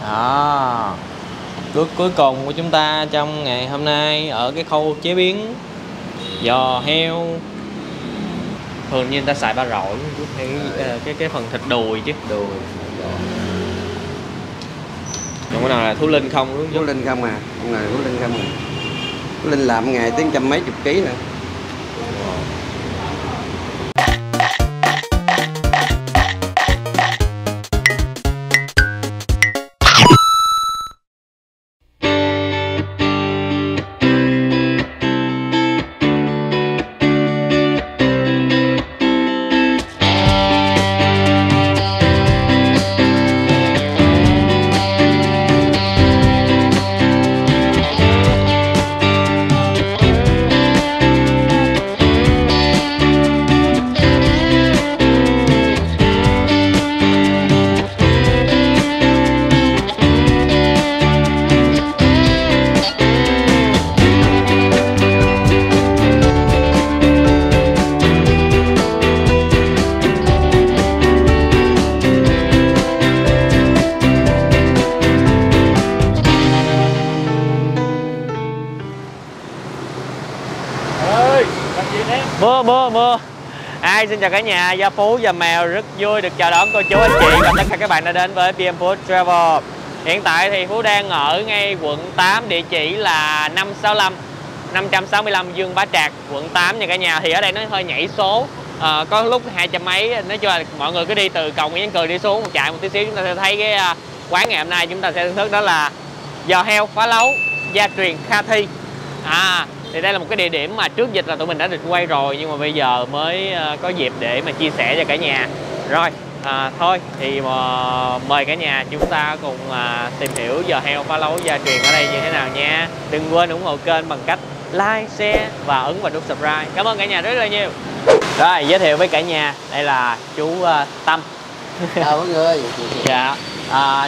Đó, bước cuối cùng của chúng ta trong ngày hôm nay ở cái khâu chế biến giò heo. Thường như người ta xài ba rọi cái phần thịt đùi chứ. Đùi. Còn cái nào là thú linh không đúng không? Thú linh không à, con này thú linh không à. Thú linh làm ngày tới trăm mấy chục ký nữa. Mưa. Xin chào cả nhà, Gia Phú và Mèo rất vui được chào đón cô chú anh chị và tất cả các bạn đã đến với PM Food Travel. Hiện tại thì Phú đang ở ngay quận 8, địa chỉ là 565 Dương Bá Trạc, quận 8 nha cả nhà. Thì ở đây nó hơi nhảy số, có lúc 200 mấy. Nói chung là mọi người cứ đi từ cầu Nguyễn Văn Cừ đi xuống chạy một tí xíu, chúng ta sẽ thấy cái quán ngày hôm nay chúng ta sẽ thưởng thức, đó là giò heo phá lấu gia truyền Kha Thi. Thì đây là một cái địa điểm mà trước dịch là tụi mình đã được quay rồi, nhưng mà bây giờ mới có dịp để mà chia sẻ cho cả nhà. Rồi, thôi thì mời cả nhà chúng ta cùng tìm hiểu giò heo phá lấu gia truyền ở đây như thế nào nha. Đừng quên ủng hộ kênh bằng cách like, share và ấn vào nút subscribe. Cảm ơn cả nhà rất là nhiều. Rồi, giới thiệu với cả nhà, đây là chú Tâm. Chào mọi người. Dạ.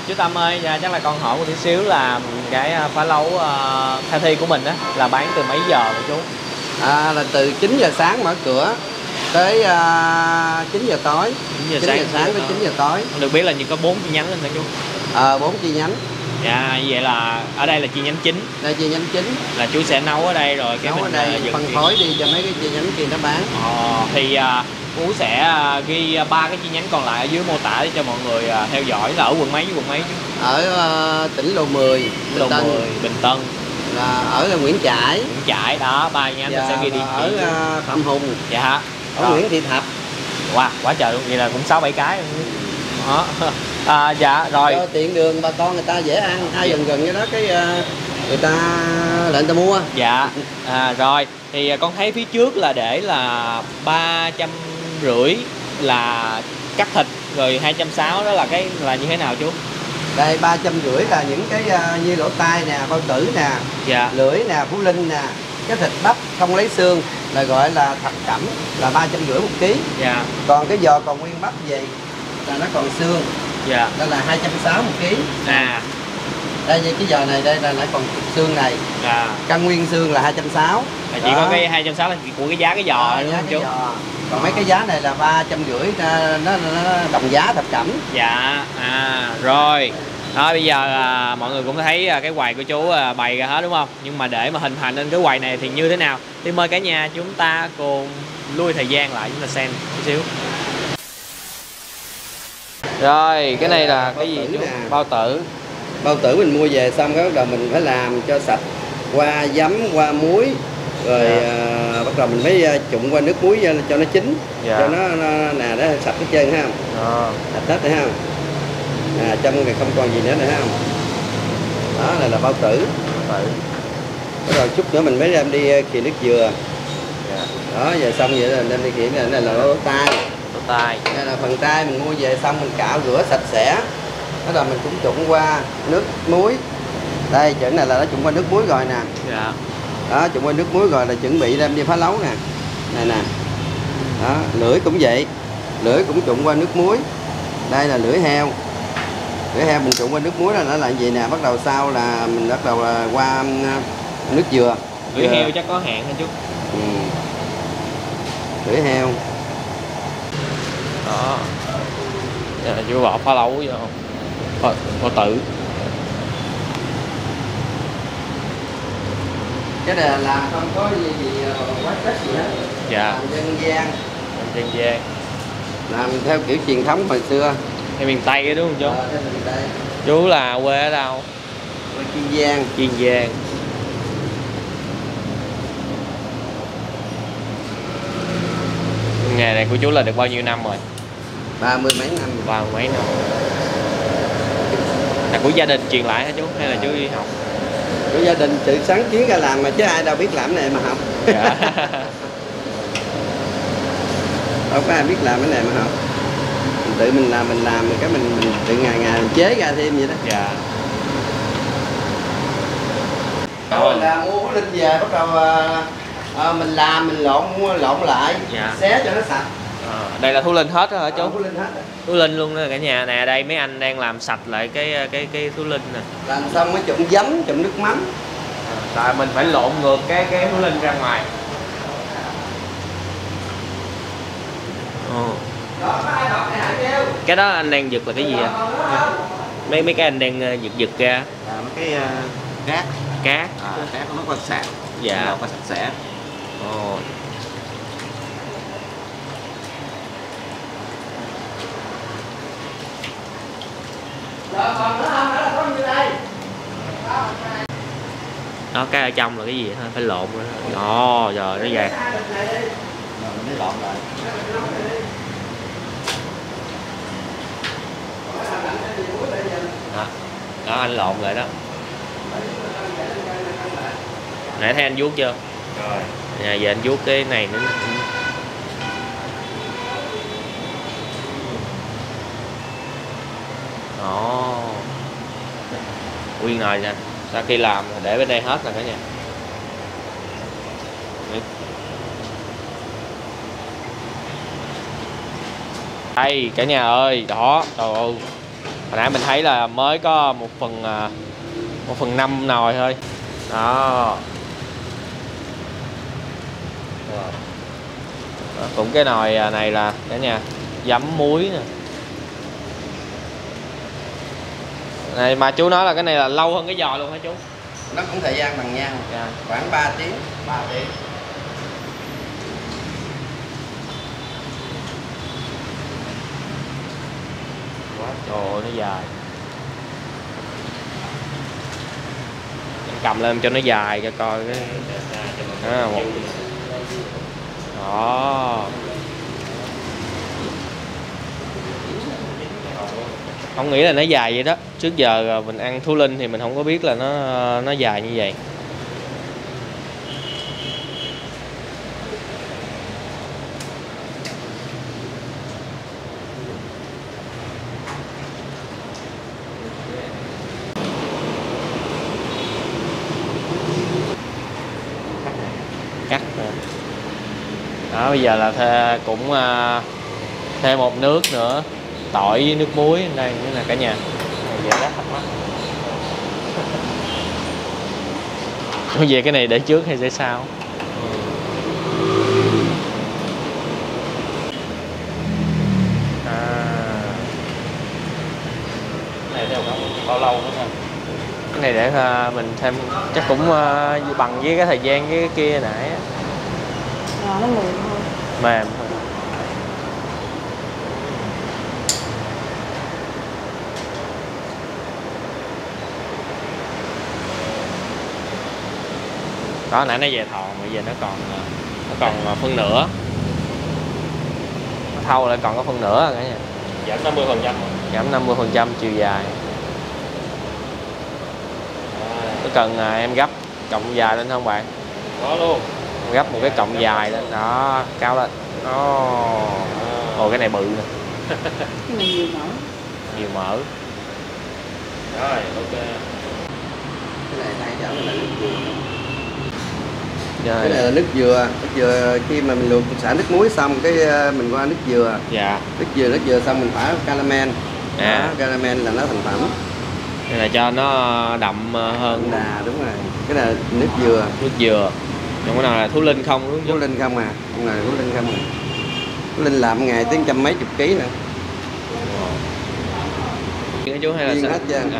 Chú Tâm ơi, chắc là con hỏi một tí xíu là cái phá lấu Kha Thi của mình á là bán từ mấy giờ vậy chú? Là từ 9 giờ sáng mở cửa tới 9 giờ tối. 9 giờ sáng tới 9 giờ tối. Được biết là như có 4 chi nhánh lên hả chú? 4 chi nhánh. Dạ, vậy là ở đây là chi nhánh chính. Đây chi nhánh chính. Là chú sẽ nấu ở đây rồi cái nấu mình ở đây phân phối đi cho mấy cái chi nhánh kia nó bán. Thì Phú sẽ ghi 3 cái chi nhánh còn lại ở dưới mô tả để cho mọi người theo dõi. Là ở quận mấy với quận mấy chú? Ở tỉnh Lộ 10, Lộ 10, Bình Tân. Là ở là Nguyễn Trãi. Nguyễn Trãi đó, 3 nhánh mình sẽ ghi đi. Ở Phạm Hùng. Dạ. Ở Nguyễn Thị Thập. Wow, quá trời luôn, vậy là cũng 6-7 cái. Đó. Dạ rồi. Cho tiện đường bà con người ta dễ ăn, ai gần với đó cái người ta lại người ta mua. Dạ. Rồi thì con thấy phía trước là để là 350 là cắt thịt, rồi 260 đó là cái là như thế nào chú? Đây 350 là những cái như lỗ tai nè, bao tử nè, dạ, lưỡi nè, phú linh nè, cái thịt bắp không lấy xương là gọi là thập cẩm, là 350 một ký. Dạ. Còn cái giò còn nguyên bắp gì là nó còn xương. Dạ. Đó là 260 một ký. Đây như cái giò này đây là nó còn xương này. Dạ. Căn nguyên xương là 260. Chỉ có cái 260 là của cái giá cái giò đúng không chú? Còn mấy cái giá này là 350, nó đồng giá thập cẩm. Dạ. Rồi. Đó, bây giờ mọi người cũng thấy cái quầy của chú bày ra hết đúng không? Nhưng mà để mà hình thành nên cái quầy này thì như thế nào? Thì mời cả nhà chúng ta cùng lui thời gian lại chúng ta xem chút xíu. Rồi, cái này là cái gì chú? Bao tử. Bao tử mình mua về xong cái bắt đầu mình phải làm cho sạch qua giấm, qua muối. Rồi bắt đầu mình mới trụng qua nước muối cho nó chín. Cho nó nè, đó sạch hết trơn ha. Sạch hết rồi ha. Trong này không còn gì nữa nè ha. Đó này là bao tử. Bắt đầu chút nữa mình mới đem đi khìa nước dừa. Đó giờ xong vậy là đem đi khìa, này là lỗ tai. Đây là phần tai mình mua về xong mình cạo rửa sạch sẽ. Bắt đầu mình cũng trụng qua nước muối. Đây chữ này là nó trụng qua nước muối rồi nè. Dạ. Đó trụng qua nước muối rồi là chuẩn bị đem đi phá lấu nè. Này nè. Đó, lưỡi cũng vậy. Lưỡi cũng trụng qua nước muối. Đây là lưỡi heo. Lưỡi heo mình trụng qua nước muối là nó là gì nè, bắt đầu sau là mình bắt đầu là qua nước dừa. Lưỡi heo chắc có hạn hả chú? Lưỡi heo. Đó. Chú bỏ phá lấu vô. Bao tử. Cái này là làm không có gì quá chất gì hết. Dạ. Làm dân gian. Làm dân gian. Làm theo kiểu truyền thống hồi xưa. Theo miền Tây đó đúng không chú? Theo miền Tây. Chú là quê ở đâu? Quê Kiên Giang. Kiên Giang. Nghề này của chú là được bao nhiêu năm rồi? 30 mấy năm. 30 mấy năm. Là của gia đình truyền lại hả chú? Hay là chú đi học? Của gia đình tự sáng kiến ra làm mà chứ ai đâu biết làm này mà học. Dạ. Đâu có ai biết làm cái này mà học. Tự mình làm cái mình tự ngày mình chế ra thêm vậy đó. Dạ. Rồi là mua linh về bắt đầu mình làm mình lộn lại, dạ. xé cho nó sạch. Đây là thú linh hết đó hả chú? Thú linh hết. Thú linh luôn đó cả nhà nè, đây mấy anh đang làm sạch lại cái thú linh nè. Làm xong mới trộn giấm, trộn nước mắm. Tại mình phải lộn ngược cái thú linh ra ngoài. Cái đó anh đang giật là cái gì ạ? Mấy cái anh đang giật ra. Mấy cái cát. Cát. Cát nó có sạch. Dạ. Nó có sạch sẽ. Ồ. Đó, cái ở trong là cái gì ha? Phải lộn nữa. Ồ, rồi nó vậy. Mới lộn lại. Đó, anh lộn lại đó. Nãy thấy anh vuốt chưa? Rồi. Nè, giờ anh vuốt cái này nữa. Ồ. Nguyên nồi nha. Sau khi làm để bên đây hết rồi cả nhà. Đây cả nhà ơi, đó, trời ơi. Hồi nãy mình thấy là mới có 1/5 nồi thôi. Đó. Đó, cũng cái nồi này là cả nhà giấm muối nè. Này mà chú nói là cái này là lâu hơn cái giò luôn hả chú? Nó cũng thời gian bằng nhau. Dạ. Khoảng 3 tiếng. 3 tiếng. Quá trời ơi, nó dài. Em cầm lên cho nó dài cho coi cái một. Đó. Không nghĩ là nó dài vậy đó. Trước giờ mình ăn thú linh thì mình không có biết là nó dài như vậy. Cắt rồi. Đó, bây giờ là cũng thêm một nước nữa, tỏi với nước muối đây nữa là cả nhà. Giờ rất thắc mắc. Về cái này để trước hay để sau? Cái này đều bao lâu nữa nè. Cái này để mình thêm chắc cũng bằng với cái thời gian cái kia nãy. Nó mềm thôi. Mềm thôi. Đó, nãy nó về thòn, bây giờ nó còn phân nửa. Nó thâu lại còn có phân nửa rồi cả nhà. Giảm 50%. Giảm 50% chiều dài. Có cần em gấp cọng dài lên không bạn? Có luôn. Em gấp một cái cọng dài lên, đó, cao lên. Ồ, cái này bự nè. Cái này nhiều mỡ. Nhiều mỡ. Rồi, ok. Cái này thay cho là nước dừa. Rồi. Cái này là nước dừa. Nước dừa khi mà mình luộc xả nước muối xong cái mình qua nước dừa. Dạ. Nước dừa xong mình thả caramel. Đó, caramel là nó thành phẩm. Đây là cho nó đậm hơn. Đúng rồi. Cái này là nước dừa. Nước dừa. Còn cái nào là thú linh không đúng không? Thú linh không à. Con này thú linh không à. Thú linh làm ngày tới 100 mấy chục ký nữa. Cái chú hay là hết trơn.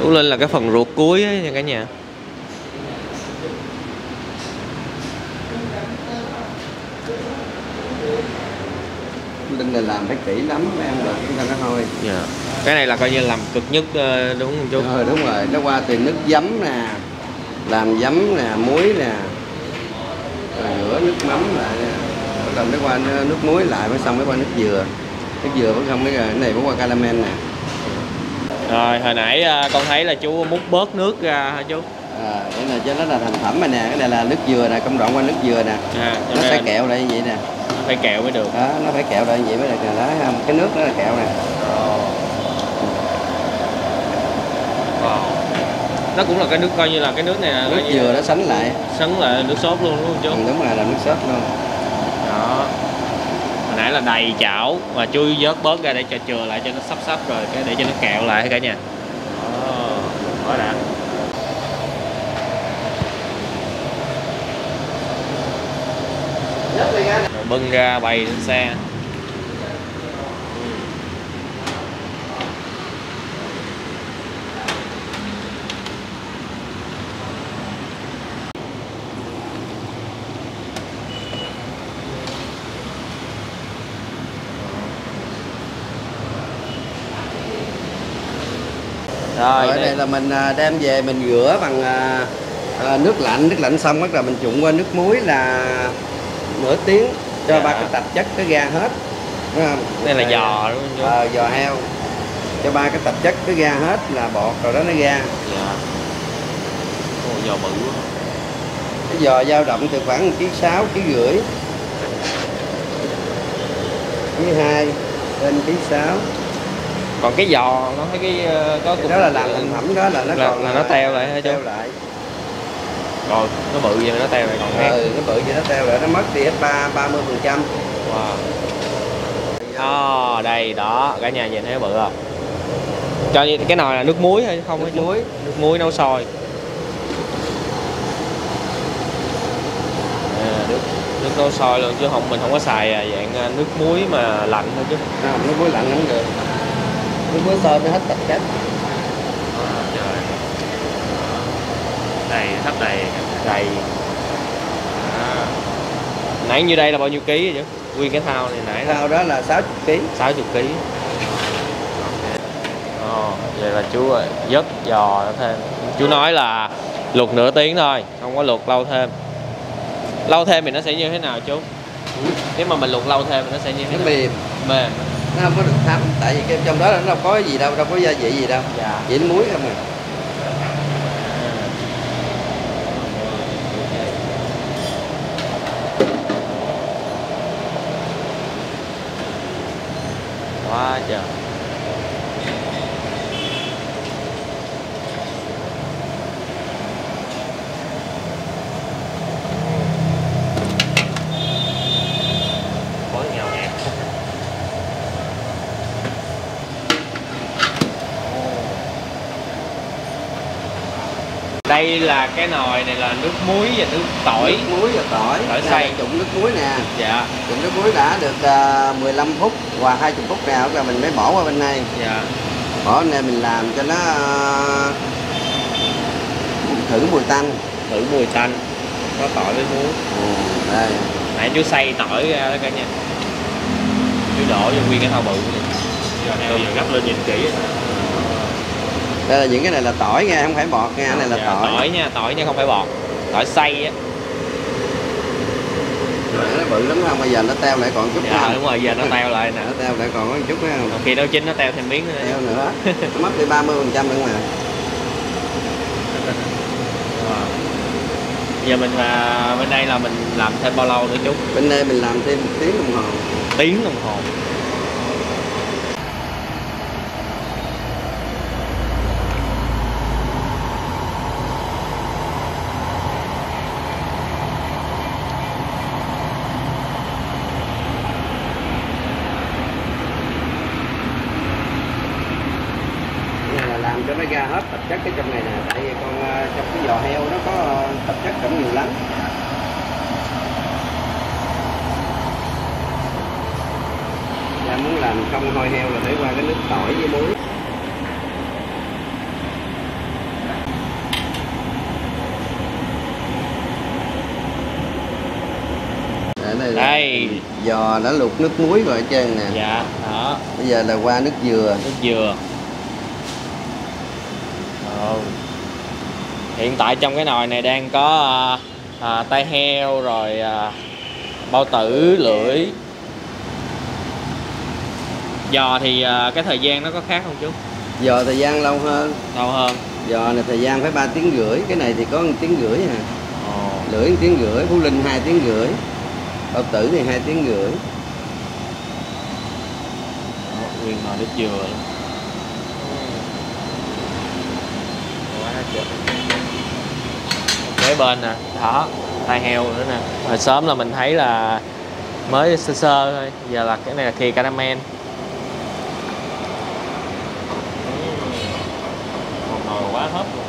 Ủ Linh là cái phần ruột cuối á nha cả nhà. Linh này làm phải kỹ lắm mới ăn được, chúng ta nói thôi. Dạ. Cái này là coi như làm cực nhất đúng không chú? Đúng rồi, nó qua từ nước giấm nè, làm giấm nè, muối nè, rồi rửa nước mắm lại nè, bắt đầu mới qua nước muối lại mới xong mới qua nước dừa. Nước dừa vẫn không, cái này mới qua caramel nè. Rồi hồi nãy con thấy là chú múc bớt nước ra hả chú? Cái này cho nó là thành phẩm rồi nè, cái này là nước dừa nè, công đoạn qua nước dừa nè. Nó sẽ kẹo lại như vậy nè. Nó phải kẹo mới được. Đó, nó phải kẹo lại như vậy mới được nè, đó, cái nước nó là kẹo nè. Wow. Nó cũng là cái nước coi như là cái nước này là nước dừa nó sánh lại nước sốt luôn đúng không chú? Đúng rồi, là nước sốt luôn. Đó. Hồi nãy là đầy chảo và chú vớt bớt ra để cho chừa lại cho nó sắp sắp rồi cái để cho nó kẹo lại cả nhà. Đó đã. Rồi bưng ra bày lên xe. Rồi đây là mình đem về mình rửa bằng nước lạnh xong bắt đầu mình trụng qua nước muối là nửa tiếng cho ba cái tạp chất nó ra hết, đúng không? Đây là giò đúng không chú? Giò heo, cho ba cái tạp chất nó ra hết là bọt rồi đó nó ra. Dạ. Giò bự quá. Cái giò dao động từ khoảng 1,6 kg, 1,5 kg, 1,2 lên 1,6 kg. Còn cái giò nó thấy cái có đó là làm thành phẩm đó là nó còn là nó teo lại hả chú? Teo lại. Rồi nó bự vậy mà nó teo lại còn khác. Nó bự vậy nó teo lại, nó mất đi hết 30%. Wow. Đây đó cả nhà nhìn thấy bự không? Cho cái nồi là nước muối hay không? Nước muối nấu sôi. Nước nấu sôi luôn chứ mình không có xài dạng nước muối mà lạnh thôi chứ. Không, nước muối lạnh không được. Nước muối sôi nó hết tạp chất. Trời. Đây sắp đầy. Nãy như đây là bao nhiêu ký vậy chứ? Nguyên cái thao này nãy thao đó là 60 kg. 60 kg. Vậy là chú vớt giò thêm. Chú nói là luộc nửa tiếng thôi, không có luộc lâu thêm. Lâu thêm thì nó sẽ như thế nào chú? Nếu mà mình luộc lâu thêm thì nó sẽ như thế nào? Mềm. Nó không có được thấm, tại vì trong đó là nó đâu có gì đâu có gia vị gì đâu. Dạ. Chỉ muối không à. Quá trời. Khói nghèo nhạt. Đây là cái nồi này là nước muối và nước tỏi. Nước muối và tỏi xay. Trụng nước muối nè. Dạ. Trụng nước muối đã được 15 phút và 20 phút nào rồi mình mới bỏ qua bên này. Dạ. Bỏ bên này mình làm cho nó thử mùi tanh. Có tỏi với muối. Đây. Nãy chú xay tỏi ra đó cả nhà. Chú đổ vô nguyên cái thau bự. Giờ gấp lên nhìn kỹ. Đây là những cái này là tỏi nha, không phải bọt nha, cái này là tỏi. Tỏi nha không phải bọt. Tỏi xay á. Nó bự lắm không? Bây giờ nó teo lại còn chút nữa. Đúng rồi, giờ nó teo lại nè. Nó teo lại còn có một chút nữa không? Khi nấu chín nó teo thêm miếng nữa. Teo nữa. Nó mất đi 30% nữa mà. Giờ mình bên đây là mình làm thêm bao lâu nữa chú? Bên đây mình làm thêm 1 tiếng đồng hồ. Tiếng đồng hồ. Làm cho nó ra hết tạp chất cái trong này nè, tại vì con trong cái giò heo nó có tạp chất cũng nhiều lắm. Dạ, muốn làm không hôi heo là phải qua cái nước tỏi với muối. Giò đã luộc nước muối rồi hết trơn nè. Dạ, đó. Bây giờ là qua nước dừa. Nước dừa. Hiện tại trong cái nồi này đang có tai heo rồi bao tử, lưỡi. Giò thì cái thời gian nó có khác không chú? Giò thời gian lâu hơn. Lâu hơn. Giò này thời gian phải 3 tiếng rưỡi, cái này thì có 1 tiếng rưỡi à. Lưỡi 1 tiếng rưỡi, Phú Linh 2 tiếng rưỡi, bao tử thì 2 tiếng rưỡi. Nguyên nồi nước dừa luôn. Quá trời. Kế bên nè, đó, tai heo nữa nè. Hồi sớm là mình thấy là mới sơ sơ thôi, giờ là cái này là thìa caramel. Một nồi quá hấp luôn.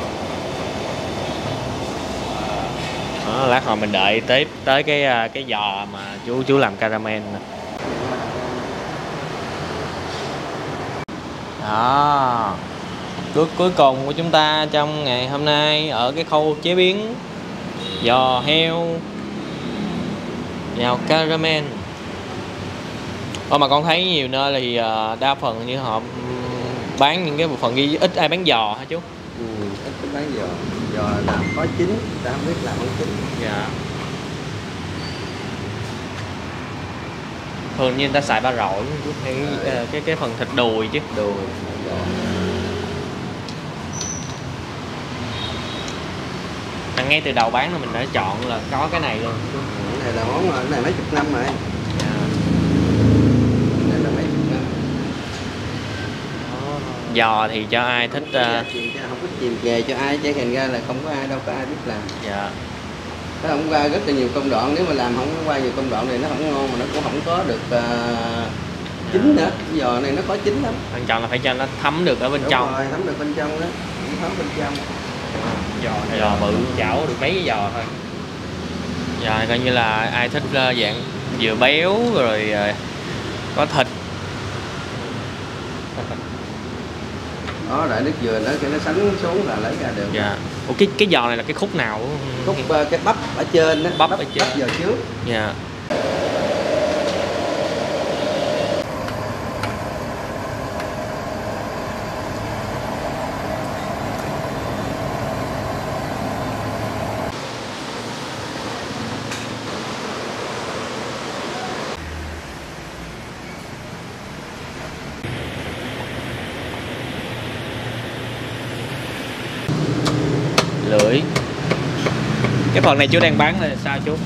Đó, lát hồi mình đợi tới cái giò mà chú làm caramel nè. Đó, bước cuối cùng của chúng ta trong ngày hôm nay ở cái khâu chế biến giò heo vào caramel. Mà con thấy nhiều nơi thì đa phần như họ bán những cái bộ phận ghi ít ai bán giò hả chú? Ít bán giò. Giò làm có chín, ta không biết làm không chín. Dạ. Thường như người ta xài ba rọi hay cái phần thịt đùi chứ. Đùi. Mà ngay từ đầu bán là mình đã chọn là có cái này luôn. Cái này là món cái này mấy chục năm rồi. Dạ. Cái này là mấy chục năm. Giò thì cho ai thích không có chìm nghề cho ai chứ thành ra là không có ai đâu có ai biết làm. Dạ. Nó không qua rất là nhiều công đoạn, nếu mà làm không qua nhiều công đoạn thì nó không ngon mà nó cũng không có được chín nữa. Giò này nó có chín lắm. Quan trọng là phải cho nó thấm được ở bên Đúng trong. Rồi, thấm được bên trong đó. Thấm bên trong. Giò bự chảo được mấy cái giò thôi. Giò coi như là ai thích dạng vừa béo rồi có thịt. Đó, đợi nước dừa nữa khi nó sánh xuống là lấy ra được. Dạ. Ủa cái giò này là cái khúc nào? Khúc cái bắp ở trên đó. Bắp ở trên. Bắp giò trước. Dạ. Lưỡi. Cái phần này chú đang bán là sao chú?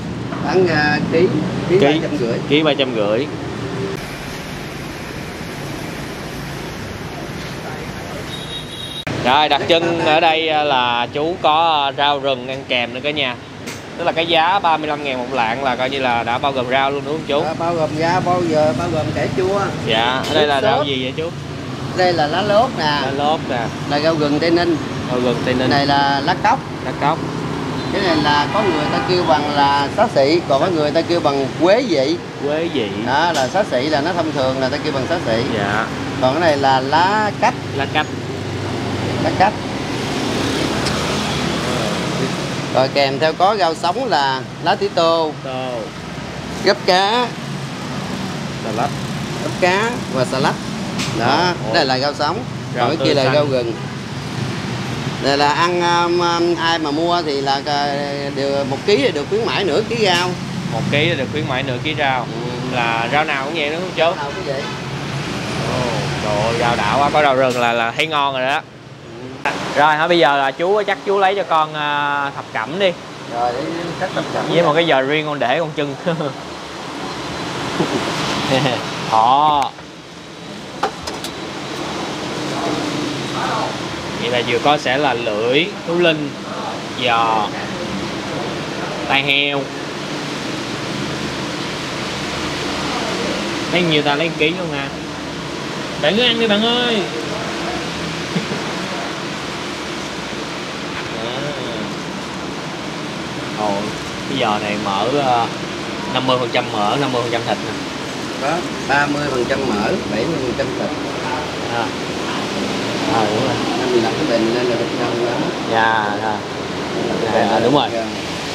Bán ký 350. Ký 350. Rồi đặc trưng ở đây là chú có rau rừng ăn kèm nữa cả nhà. Tức là cái giá 35.000 một lạng là coi như là đã bao gồm rau luôn đúng không chú? Bao gồm rau, bao gồm cải chua. Dạ, ở đây là rau gì vậy chú? Đây là lá lốt nè. Lá lốt nè. Là rau gừng Tây Ninh. Rau gừng Tây Ninh. Này là lá cóc. Lá cóc. Cái này là có người ta kêu bằng là xá xị, còn có người ta kêu bằng quế vị. Quế vị. Đó là xá xị là nó thông thường là ta kêu bằng xá xị. Dạ. Còn cái này là lá cách. Lá cách. Lá cách. Rồi kèm theo có rau sống là lá tía tô. Gấp cá. Salad. Gấp cá và salad. Đó, đây là rau sống. Còn cái kia là rau gừng. Đây là ăn ai mà mua thì là đều 1 ký thì được khuyến mãi nửa ký rau. 1 ký được khuyến mãi nửa ký rau. Là rau nào cũng vậy đúng không chú? Nào cũng vậy. Trời ơi, rau đảo quá, có rau rừng là thấy ngon rồi đó. Rồi hả, bây giờ là chú chắc chú lấy cho con thập cẩm đi. Rồi để cắt thập cẩm. Với một cái giò riêng con để con trưng. Đó. Vậy là vừa có sẽ là lưỡi, thú linh, giò, tai heo. Lấy nhiều ta lấy 1 ký luôn nè. Bạn cứ ăn đi bạn ơi. Ồ, cái giò này mỡ 50% mỡ, 50% thịt nè. Đó, 30% mỡ, 70% thịt. Đúng rồi. Mình làm cái bình lên là thịt ngon lắm. Dạ, đúng rồi.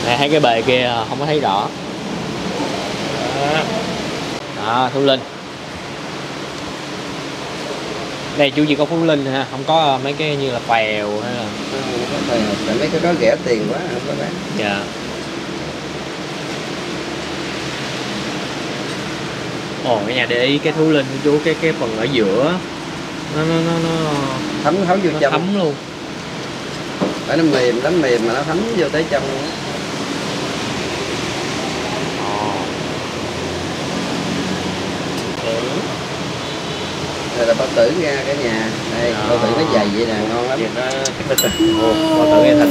Này thấy cái bề kia không có thấy rõ. Thú Linh. Đây chú chỉ có Phú Linh ha, không có mấy cái như là phèo hay là tại mấy cái đó rẻ tiền quá không có bán. dạ. Ồ, cái nhà để ý cái Thú Linh chú, cái phần ở giữa nó thấm thấu vô trong, thấm luôn. phải nó mềm lắm, mềm mà nó thấm vô tới trong luôn. Đây là bao tử ra cả nhà. Đây, bao tử nó dày vậy nè, ngon lắm. Bao tử nghe thịt.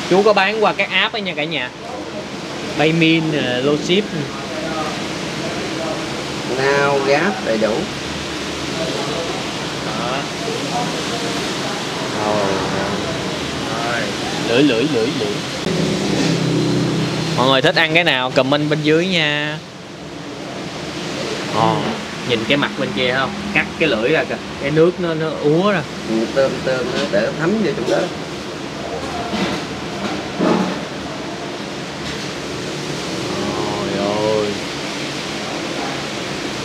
Chú có bán qua các app ấy nha cả nhà. Paymin, Loship. Nào, Grab đầy đủ. Lưỡi. Mọi người thích ăn cái nào comment bên dưới nha. Nhìn cái mặt bên kia không, cắt cái lưỡi ra kìa, cái nước nó úa ra. Tôm nó để nó thấm vô trong đó. Ôi ơi,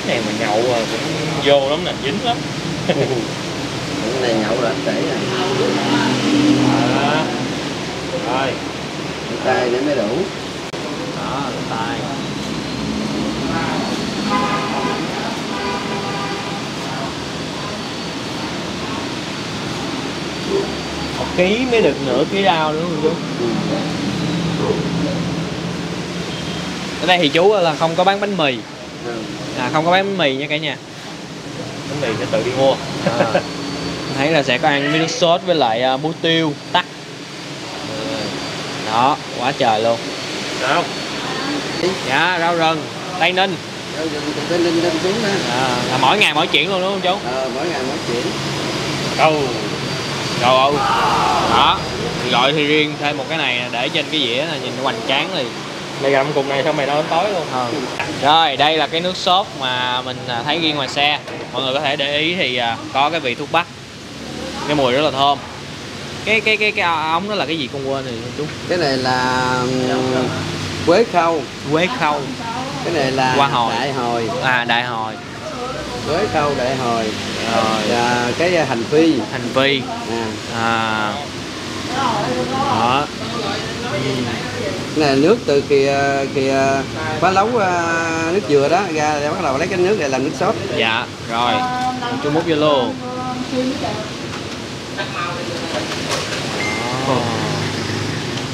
cái này mà nhậu cũng vô lắm nè, dính lắm. Cái này nhậu là để rồi tay để mới đủ. Đó, tay. Một ký mới được nửa ký rau nữa chú. Ở đây thì chú là không có bán bánh mì. Không có bán bánh mì nha cả nhà. Bánh mì sẽ tự đi mua. Thấy là sẽ có ăn miếng nước sốt với lại muối tiêu tắc. Đó, quá trời luôn. Sao? Dạ, rau rừng, Tây Ninh. Rau rừng từ Tây Ninh lên xuống đó. Là mỗi ngày mỗi chuyện luôn đúng không chú? Mỗi ngày mỗi chuyện. Trời ơi. Đó, gọi thì riêng thêm một cái này để trên cái dĩa này, nhìn nó hoành tráng liền. Mày gặm cục này sao mày nấu đến tối luôn. Rồi, đây là cái nước sốt mà mình thấy ghi ngoài xe. Mọi người có thể để ý thì có cái vị thuốc bắc. Cái mùi rất là thơm. Cái ống đó là cái gì con quên rồi chú? Cái này là quế khâu. Quế khâu. Cái này là hoa hồi. đại hồi. Đại hồi. Quế khâu đại hồi. Rồi. Và cái hành phi. Hành phi. Đó. Cái này nước từ kìa phá lấu nước dừa đó ra để bắt đầu lấy cái nước này làm nước sốt. Dạ, rồi. Chú múc vô luôn.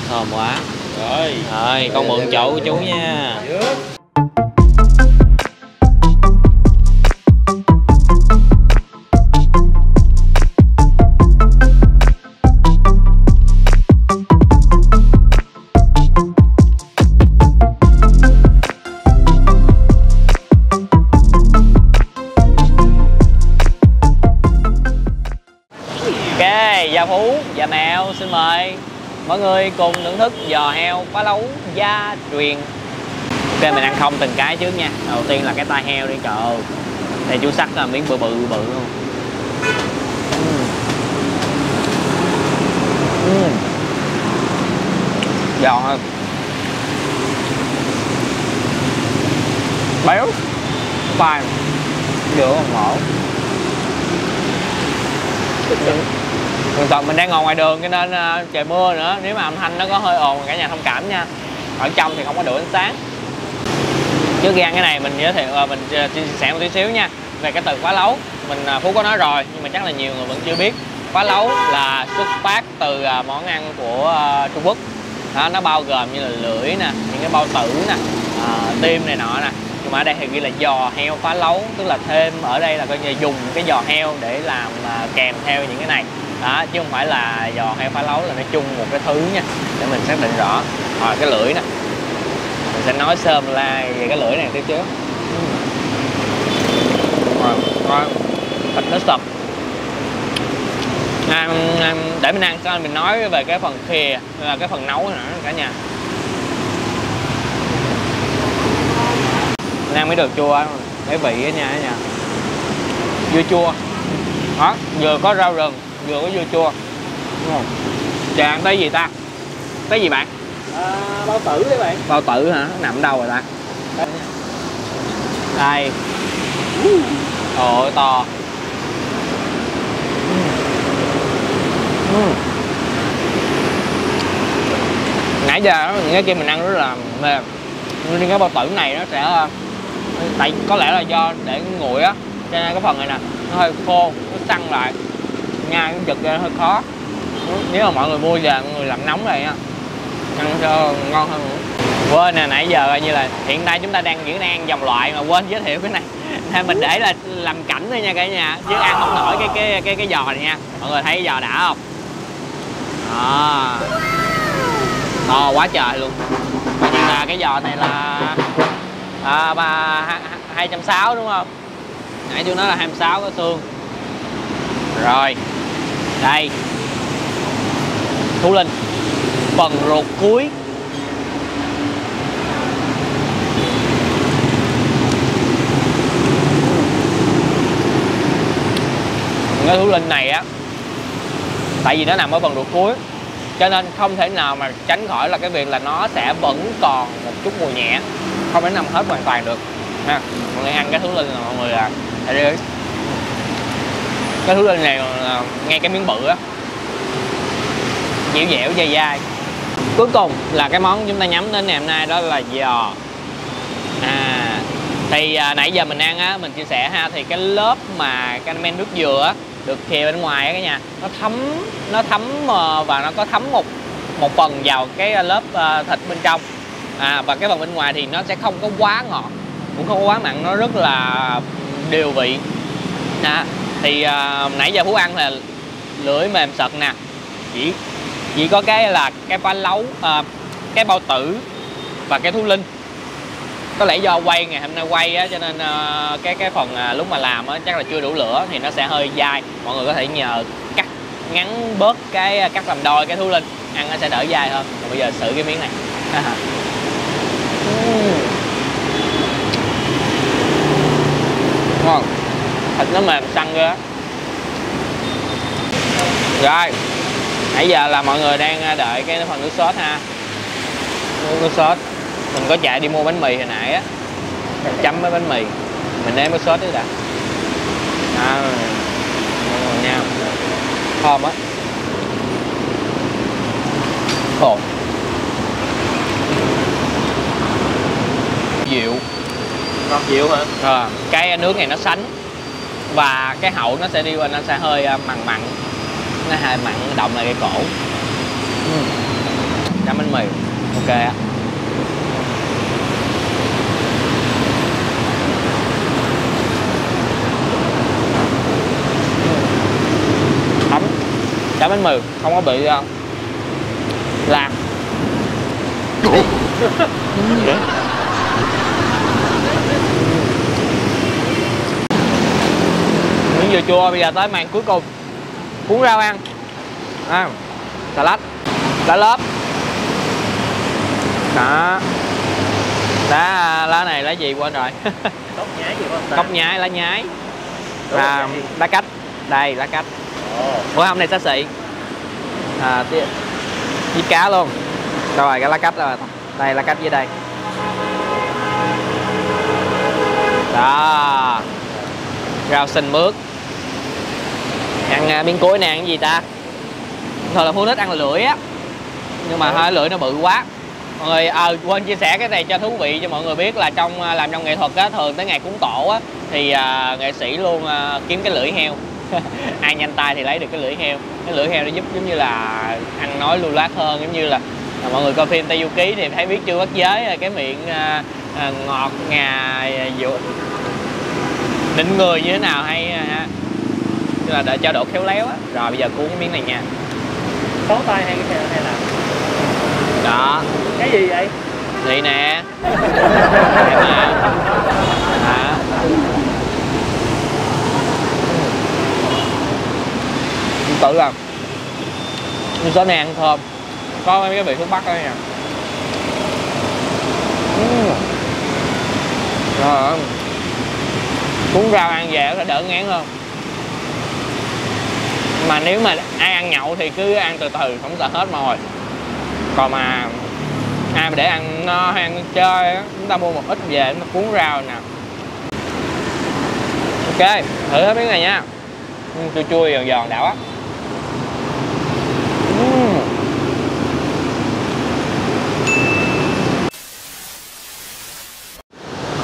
Thơm quá. Rồi, con mượn chỗ của chú nha. Gia Phú, Gia Mèo xin mời mọi người cùng thưởng thức giò heo phá lấu gia truyền. Ok, mình ăn không từng cái trước nha. Đầu tiên là cái tai heo đi, trời ơi. Đây chú sắc là miếng bự luôn. Giòn hơn, béo, phai, vừa còn mỡ. Còn mình đang ngồi ngoài đường cho nên trời mưa nữa, nếu mà âm thanh nó có hơi ồn cả nhà thông cảm nha. Ở trong thì không có đủ ánh sáng. Trước khi ăn cái này mình giới thiệu, mình chia sẻ một tí xíu nha về cái từ phá lấu. Mình Phú có nói rồi nhưng mà chắc là nhiều người vẫn chưa biết. Phá lấu là xuất phát từ món ăn của Trung Quốc. Đó, nó bao gồm như là lưỡi nè, những cái bao tử nè, tim này nọ nè. Nhưng mà ở đây thì ghi là giò heo phá lấu, tức là thêm ở đây là coi như dùng cái giò heo để làm kèm theo những cái này. Đó, chứ không phải là giò heo phá lấu là nó chung một cái thứ nha, để mình xác định rõ. Rồi cái lưỡi nè, mình sẽ nói sơ la về cái lưỡi này tiếp trước. Rồi thịt nó sập. Để mình ăn sau mình nói về cái phần khìa, là cái phần nấu nữa cả nhà. Mình ăn mới được chua, cái vị ở nhà dưa chua. Đó, vừa có rau rừng, vừa có dưa chua. Đúng không? Chờ ăn tới gì ta? Tới gì bạn? Bao tử đấy bạn. Bao tử hả? Nằm đâu rồi ta? Đây. Ôi to. Nãy giờ những cái kia mình ăn rất là mềm, nhưng cái bao tử này nó sẽ, tại có lẽ là do để nguội á, cho nên cái phần này nè nó hơi khô, nó săn lại, nhai cái giật ra hơi khó. Nếu mà mọi người mua về mọi người làm nóng này á, ăn cho ngon hơn. Quên nè, nãy giờ coi như là hiện tại chúng ta vẫn đang ăn dòng loại mà quên giới thiệu cái này. Nên mình để là làm cảnh thôi nha cả nhà, chứ ăn không nổi cái giò này nha. Mọi người thấy cái giò đã không? Đó. To quá trời luôn. Coi như là cái giò này là 260 đúng không? Nãy tôi nói là 26 có xương. Rồi. Đây. Thú Linh. Phần ruột cuối. Cái thú Linh này á, tại vì nó nằm ở phần ruột cuối cho nên không thể nào mà tránh khỏi là cái việc là nó sẽ vẫn còn một chút mùi nhẹ, không thể nằm hết hoàn toàn được ha. Mọi người ăn cái thú Linh là mọi người là cái thú Linh này là ngay cái miếng bự á, dẻo dẻo dai dai. Cuối cùng là cái món chúng ta nhắm đến ngày hôm nay, đó là giò. Thì nãy giờ mình ăn á, mình chia sẻ ha, thì cái lớp mà caramel nước dừa á được khìa bên ngoài á cả nhà, nó thấm và nó có thấm một phần vào cái lớp thịt bên trong, và cái phần bên ngoài thì nó sẽ không có quá ngọt cũng không có quá mặn, nó rất là điều vị. Thì nãy giờ Phú ăn là lưỡi mềm sật nè, chỉ có cái là cái phá lấu, cái bao tử và cái thú Linh. Có lẽ do quay ngày hôm nay quay á, cho nên cái phần lúc mà làm á chắc là chưa đủ lửa thì nó sẽ hơi dai. Mọi người có thể nhờ cắt ngắn bớt cắt làm đôi cái thú Linh, ăn nó sẽ đỡ dai hơn. Còn bây giờ xử cái miếng này. Ngon, thịt nó mềm săn ghê. Rồi, nãy giờ là mọi người đang đợi cái phần nước sốt ha. Nước sốt mình có chạy đi mua bánh mì hồi nãy á, chấm với bánh mì mình nếm cái sốt đấy đã. Nha, thơm á. Ồ, dịu, ngon dịu hả? Cái nước này nó sánh và cái hậu nó sẽ đi qua, nó sẽ hơi mặn, nó hơi mặn động lại cái cổ. Chấm bánh mì ok á. Ấm, chấm bánh mì không có bị làm miếng dừa chua. Bây giờ tới màn cuối cùng, cuốn rau ăn. Salad, lá lốp đó. Lá này lá gì quên rồi. Cốc nhái gì không ta? Cốc nhái, lá nhái, lá cách. Đây lá cách. Ủa hôm nay xá xị với cá luôn. Đâu rồi cái lá cách rồi. Đây lá cách dưới đây đó. Rau xanh mướt. Ăn miếng cuối nè. Cái gì ta? Thôi là Phú thích ăn lưỡi á, nhưng mà hơi lưỡi nó bự quá. Mọi người quên chia sẻ cái này cho thú vị cho mọi người biết là làm trong nghệ thuật á, thường tới ngày cúng tổ á thì nghệ sĩ luôn kiếm cái lưỡi heo. Ai nhanh tay thì lấy được cái lưỡi heo. Cái lưỡi heo nó giúp giống như là ăn nói lưu loát hơn, giống như là mọi người coi phim Tây Du Ký thì thấy biết chưa bắt giới cái miệng ngọt ngà định người như thế nào hay ha. Tức là để cho độ khéo léo á. Rồi bây giờ cuốn miếng này nha. Có tay hay là đó. Cái gì vậy? Vậy nè. Tự làm nhưng sốt này ăn thơm, có mấy cái vị thuốc bắc đó nha. Rồi cuốn rau ăn về nó đỡ ngán hơn. Mà nếu mà ai ăn nhậu thì cứ ăn từ từ, không sợ hết mồi. Còn mà Ai mà để ăn no hay ăn chơi á, chúng ta mua một ít về chúng ta cuốn rau nè. Ok, thử hết miếng này nha. Chua chua giòn giòn đã quá.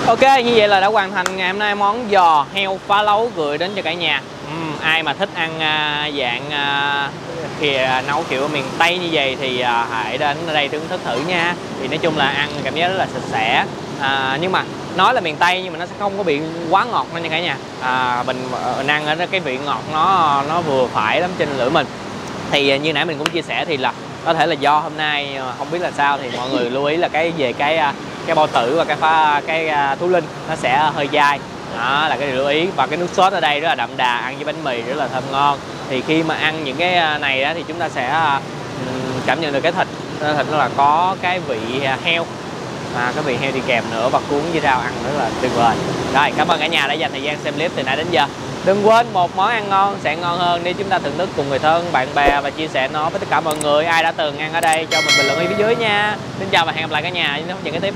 Ok, như vậy là đã hoàn thành ngày hôm nay món giò heo phá lấu gửi đến cho cả nhà. Ai mà thích ăn dạng nấu kiểu miền Tây như vậy thì hãy đến ở đây thưởng thức thử nha. Thì nói chung là ăn cảm giác rất là sạch sẽ. Nhưng mà nói là miền Tây nhưng mà nó sẽ không có bị quá ngọt nha cả nhà. Mình ăn ở cái vị ngọt nó vừa phải lắm trên lưỡi mình. Thì như nãy mình cũng chia sẻ thì là có thể là do hôm nay không biết là sao thì mọi người lưu ý là cái bao tử và cái thú linh nó sẽ hơi dai. Đó là cái điều lưu ý. Và cái nước sốt ở đây rất là đậm đà, ăn với bánh mì rất là thơm ngon. Thì khi mà ăn những cái này đó thì chúng ta sẽ cảm nhận được cái thịt nó là có cái vị heo, cái vị heo đi kèm nữa, và cuốn với rau ăn rất là tuyệt vời. Rồi, cảm ơn cả nhà đã dành thời gian xem clip từ nãy đến giờ. Đừng quên một món ăn ngon sẽ ngon hơn nếu chúng ta thưởng thức cùng người thân, bạn bè và chia sẻ nó với tất cả mọi người. Ai đã từng ăn ở đây cho mình bình luận ở phía dưới nha. Xin chào và hẹn gặp lại cả nhà trong những cái tiếp.